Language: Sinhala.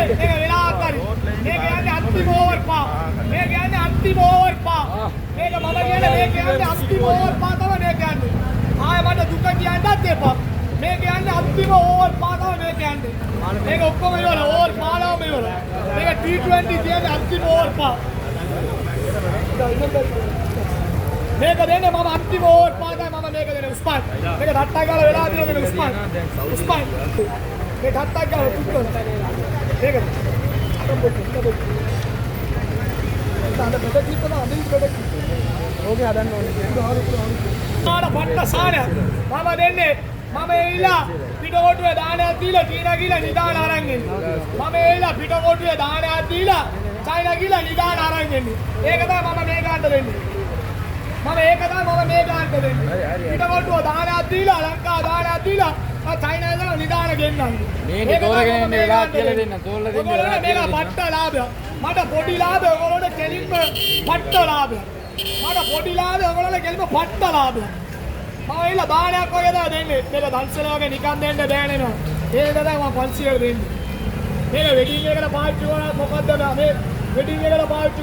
මේක වෙලාවක් හරි. මේක යන්නේ අන්තිම ඕවර් පහ. මේක යන්නේ අන්තිම ඕවර් පහ. මේක මම කියන්නේ මේක යන්නේ අන්තිම ඕවර් පහ තමයි මේක යන්නේ. ආයෙ මට දුක කියන්නත් එපා. මේක යන්නේ අන්තිම ඕවර් පහ තමයි මේක යන්නේ. මේක ඔක්කොම ඉවර ඕවර් 15ම ඉවර. මේක T20 කියන්නේ අන්තිම ඕවර් පහ. මේක දෙන්නේ මම අන්තිම ඕවර් පහ තමයි මම මේක දෙන්නේ උස්මාන්. මේක රට්ටක් ගාලා වෙලා තියෙන උස්මාන්. උස්මාන්. මේ රට්ටක් ගාලා පුත්තන. මේක තාන්න බෙද කිප්පන අදින් බෙද කිප්ප. ඕකේ හදන්න ඕනේ. ආන පට්ට සාන මම දෙන්නේ මම එයිලා පිටකොටුවේ දානයක් දීලා චීනා ගිහලා නිදාන අරන් එන්නේ. මම එයිලා පිටකොටුවේ දානයක් දීලා චයිනා ගිහලා නිදාන අරන් එන්නේ. ඒක තමයි මම මේ ගන්න දෙන්නේ. මම ඒක තමයි මම මේ ගන්න දෙන්නේ. පිටකොටුව දානයක් දීලා ලංකාව දානයක් දීලා චයිනා ඉඳලා නිදාන ගෙන්නන්නේ. මේක තෝරගෙන ඉන්න වෙලාව කියලා දෙන්න. තෝරලා දෙන්න. ඔයගොල්ලෝ මේක පට්ට ලාභයක්. මට පොඩි ලාභය ඔයගොල්ලෝට කෙලින්ම පට්ට ලාභයක්. මට පොඩි ලාභය ඔයගොල්ලෝට කෙලින්ම පට්ට ලාභයක්. මම එilla දානයක් වගේ තමයි දෙන්නේ. මේක දන්සල වගේ නිකන් දෙන්න බෑනේනවා. ඒක තමයි මම 500 දෙන්නේ. මේක වෙඩින් එකකට පාවිච්චි කරලා මොකද්ද මේ වෙඩින් එකට පාවිච්චි